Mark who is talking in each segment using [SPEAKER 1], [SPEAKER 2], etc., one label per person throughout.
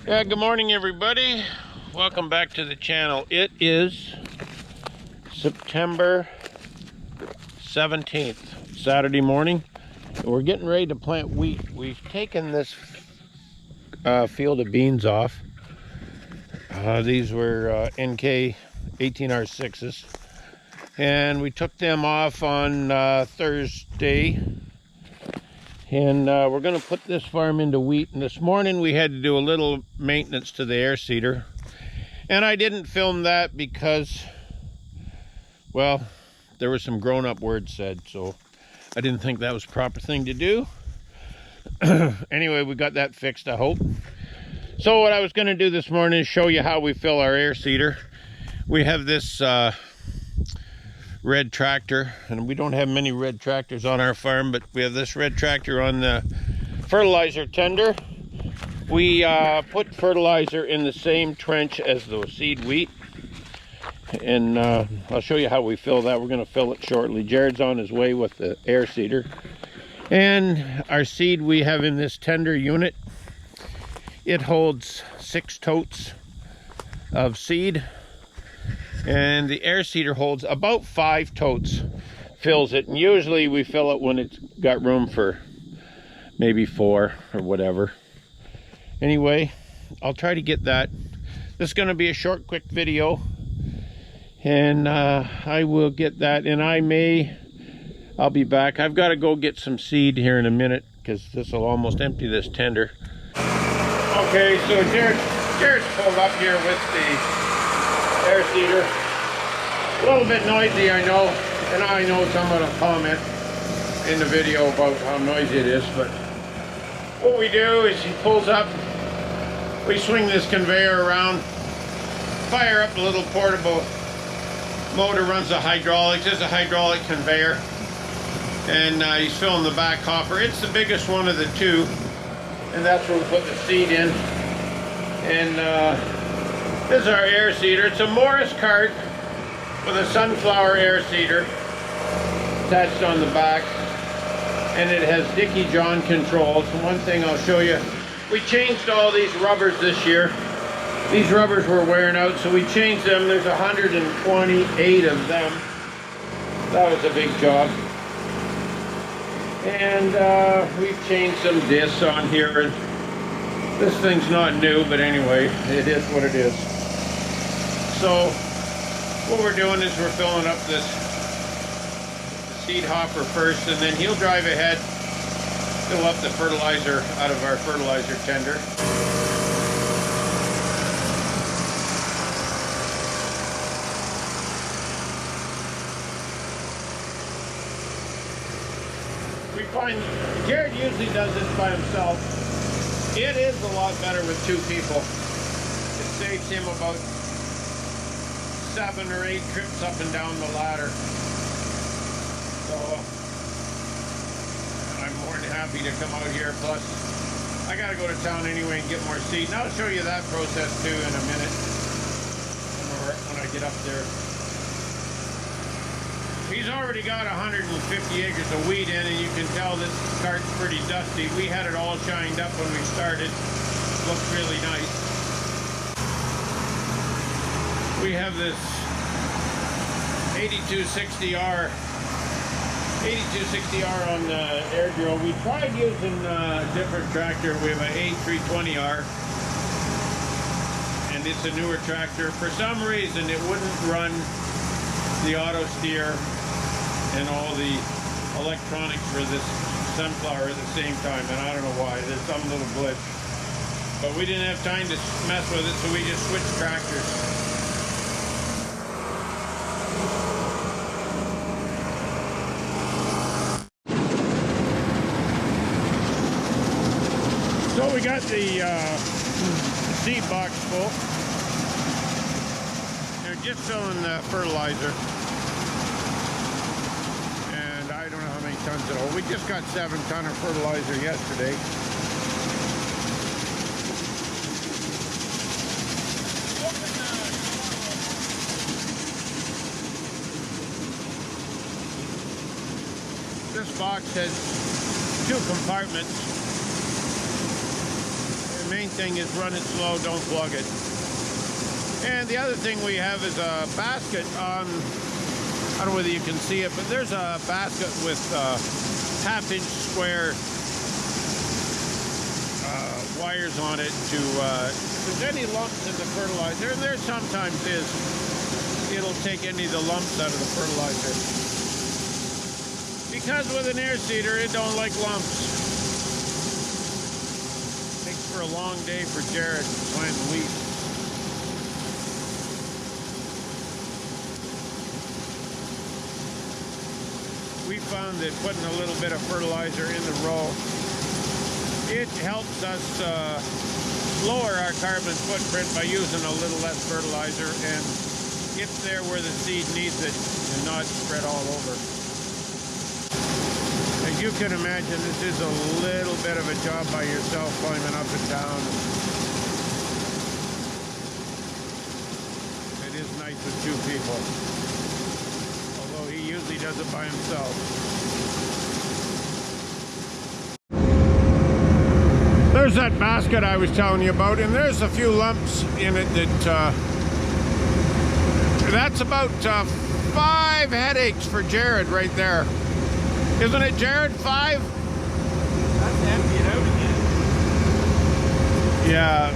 [SPEAKER 1] Yeah, good morning everybody. Welcome back to the channel. It is September 17th, Saturday morning. And we're getting ready to plant wheat. We've taken this field of beans off. These were NK 18R6s. And we took them off on Thursday. And we're going to put this farm into wheat. And this morning we had to do a little maintenance to the Airseeder. And I didn't film that because, well, there were some grown-up words said, so I didn't think that was the proper thing to do. Anyway, we got that fixed, I hope. So what I was going to do this morning is show you how we fill our Airseeder. We have this red tractor, and we don't have many red tractors on our farm, but we have this red tractor on the fertilizer tender. We put fertilizer in the same trench as the seed wheat, and I'll show you how we fill that. We're going to fill it shortly. Jared's on his way with the Airseeder, and our seed we have in this tender unit. It holds 6 totes of seed, and the Airseeder holds about 5 totes, fills it, and usually we fill it when it's got room for maybe 4 or whatever. Anyway, I'll try to get that. This is going to be a short, quick video, and I will get that, and I'll be back. I've got to go get some seed here in a minute because this will almost empty this tender. Okay, so Jared's pulled up here with the Airseeder. A little bit noisy, I know, and I know someone will comment in the video about how noisy it is, but what we do is he pulls up, we swing this conveyor around, fire up a little portable motor, runs the hydraulics. There's a hydraulic conveyor, and he's filling the back hopper. It's the biggest one of the two, and that's where we put the seed in. And this is our Airseeder. It's a Morris cart with a sunflower Airseeder attached on the back, and it has Dickie John controls. One thing I'll show you, we changed all these rubbers this year. These rubbers were wearing out, so we changed them. There's 128 of them. That was a big job. And we've changed some discs on here. This thing's not new, but anyway, it is what it is. So what we're doing is we're filling up this seed hopper first, and then he'll drive ahead, fill up the fertilizer out of our fertilizer tender. We find Jared usually does this by himself. It is a lot better with 2 people. It saves him about 7 or 8 trips up and down the ladder. So I'm more than happy to come out here. Plus, I gotta go to town anyway and get more seed. And I'll show you that process too in a minute when I get up there. He's already got 150 acres of wheat in, and you can tell this cart's pretty dusty. We had it all shined up when we started. Looks really nice. We have this 8260R on the air drill. We tried using a different tractor. We have an A320R, and it's a newer tractor. For some reason, it wouldn't run the auto steer and all the electronics for this sunflower at the same time, and I don't know why. There's some little glitch. But we didn't have time to mess with it, so we just switched tractors. So we got the seed box full. They're just filling the fertilizer. And I don't know how many tons it holds. We just got 7 tons of fertilizer yesterday. This box has 2 compartments. Main thing is run it slow, don't plug it. And the other thing we have is a basket on, I don't know whether you can see it, but there's a basket with half-inch square wires on it to, if there's any lumps in the fertilizer, and there sometimes is, it'll take any of the lumps out of the fertilizer. Because with an air seeder, it don't like lumps. Makes for a long day for Jared planting wheat. We found that putting a little bit of fertilizer in the row, it helps us lower our carbon footprint by using a little less fertilizer, and it's there where the seed needs it and not spread all over. As you can imagine, this is a little bit of a job by yourself, climbing up and down. It is nice with two people, although he usually does it by himself. There's that basket I was telling you about, and there's a few lumps in it that, that's about 5 headaches for Jared right there. Isn't it, Jared? 5?
[SPEAKER 2] That's empty it out again.
[SPEAKER 1] Yeah,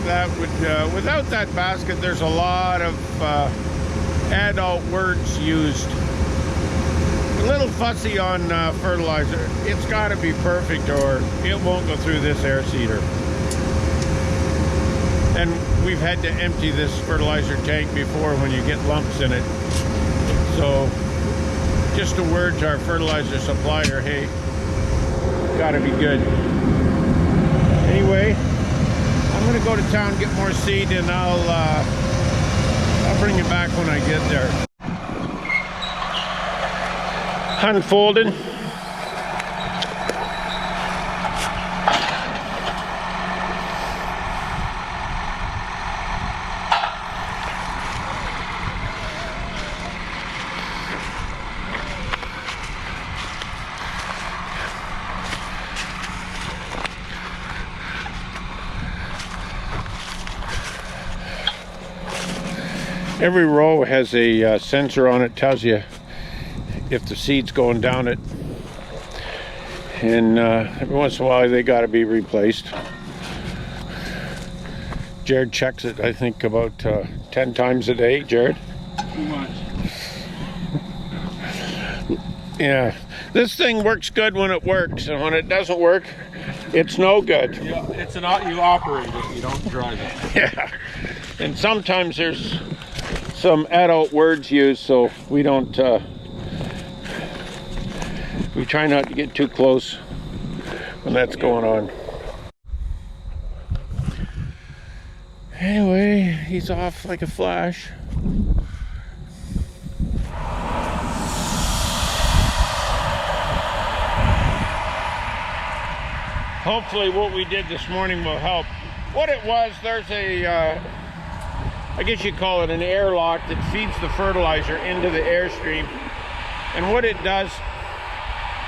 [SPEAKER 1] that would, without that basket, there's a lot of adult words used. A little fussy on fertilizer. It's got to be perfect or it won't go through this air seeder. And we've had to empty this fertilizer tank before when you get lumps in it. So just a word to our fertilizer supplier, hey, got to be good. Anyway, I'm going to go to town, get more seed, and I'll bring you back when I get there. Unfolded. Every row has a sensor on it, tells you if the seed's going down it, and every once in a while they got to be replaced. Jared checks it, I think, about 10 times a day. Jared?
[SPEAKER 2] Too much.
[SPEAKER 1] Yeah, this thing works good when it works, and when it doesn't work, it's no good.
[SPEAKER 2] Yeah, it's you operate it, you don't drive it.
[SPEAKER 1] Yeah, and sometimes there's some adult words used, so we don't we try not to get too close when that's going on. Anyway, he's off like a flash. Hopefully what we did this morning will help. What it was, there's a I guess you call it an airlock that feeds the fertilizer into the airstream. And what it does,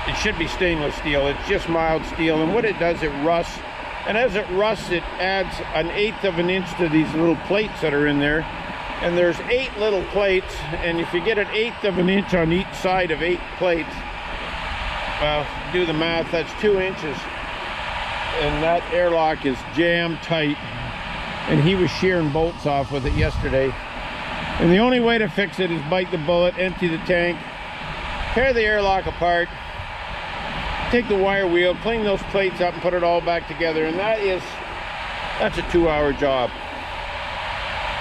[SPEAKER 1] it should be stainless steel, it's just mild steel, and what it does, it rusts. And as it rusts, it adds 1/8 of an inch to these little plates that are in there. And there's 8 little plates, and if you get 1/8 of an inch on each side of 8 plates, well, do the math, that's 2 inches. And that airlock is jam tight. And he was shearing bolts off with it yesterday. And the only way to fix it is bite the bullet, empty the tank, tear the airlock apart, take the wire wheel, clean those plates up and put it all back together. And that's a 2-hour job.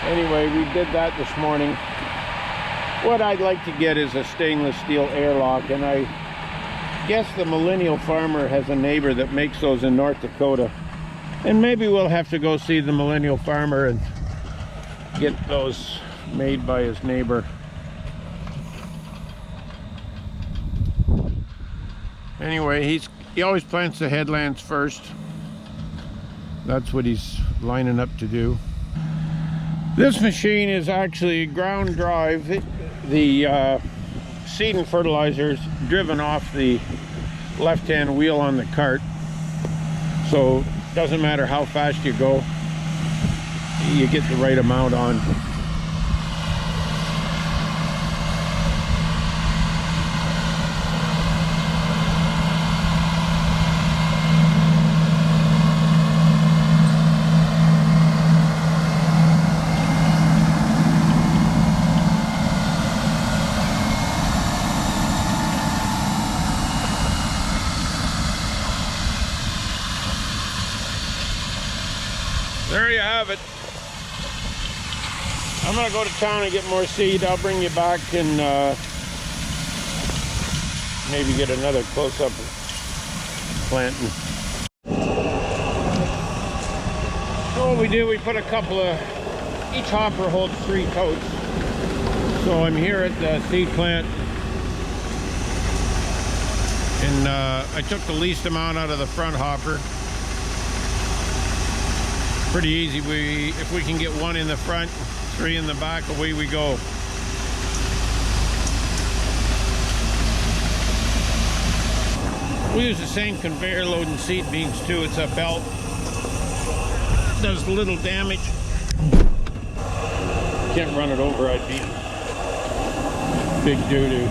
[SPEAKER 1] Anyway, we did that this morning. What I'd like to get is a stainless steel airlock, and I guess the millennial farmer has a neighbor that makes those in North Dakota. And maybe we'll have to go see the millennial farmer and get those made by his neighbor. Anyway, he always plants the headlands first. That's what he's lining up to do. This machine is actually ground drive. The seed and fertilizer is driven off the left-hand wheel on the cart. So Doesn't matter how fast you go, you get the right amount on. There you have it. I'm gonna go to town and get more seed. I'll bring you back and maybe get another close-up planting. So what we do, we put a couple of, each hopper holds 3 totes. So I'm here at the seed plant, and I took the least amount out of the front hopper. Pretty easy. If we can get 1 in the front, 3 in the back, away we go. We use the same conveyor loading seed beans too. It's a belt. Does little damage. Can't run it over, I'd be big doo-doo.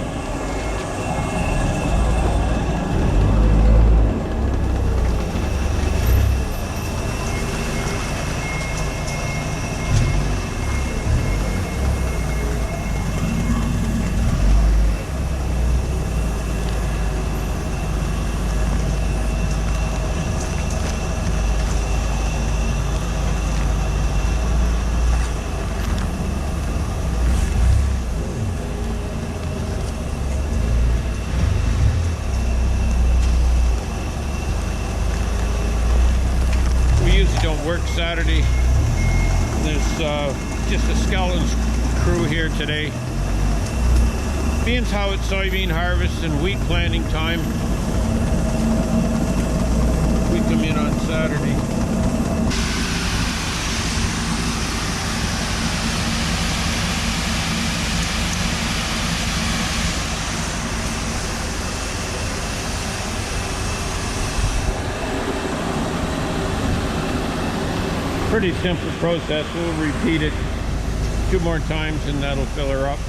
[SPEAKER 1] Don't work Saturday. There's just a skeleton crew here today. Being how it's soybean harvest and wheat planting time, we come in on Saturday. Pretty simple process. We'll repeat it 2 more times and that'll fill her up.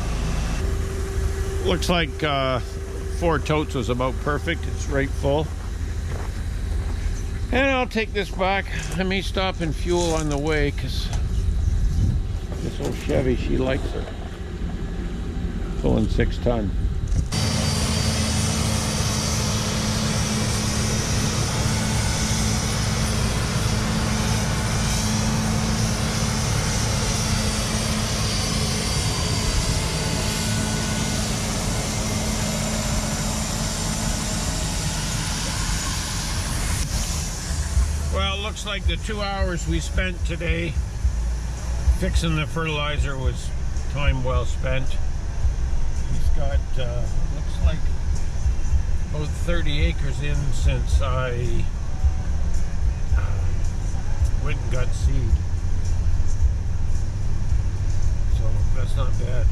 [SPEAKER 1] Looks like 4 totes was about perfect. It's right full. And I'll take this back. I may stop and fuel on the way because this old Chevy, she likes her. Pulling 6 ton. Looks like the 2 hours we spent today fixing the fertilizer was time well spent. He's got, looks like about 30 acres in since I went and got seed. So that's not bad.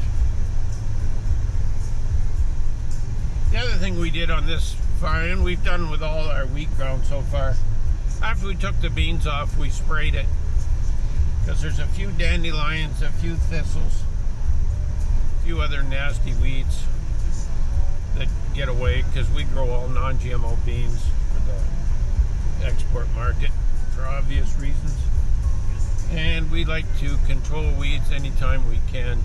[SPEAKER 1] The other thing we did on this farm, and we've done with all our wheat ground so far, after we took the beans off, we sprayed it because there's a few dandelions, a few thistles, a few other nasty weeds that get away because we grow all non-GMO beans for the export market for obvious reasons. And we like to control weeds anytime we can,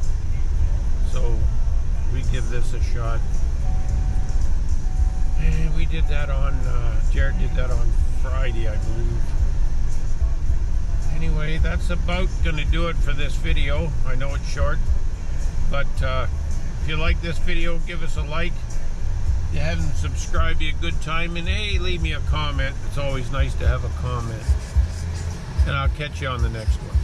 [SPEAKER 1] so we give this a shot. And we did that on, Jared did that on Friday, I believe. Anyway, that's about gonna do it for this video. I know it's short, but if you like this video, give us a like. If you haven't subscribed, be a good time, and hey, leave me a comment. It's always nice to have a comment. And I'll catch you on the next one.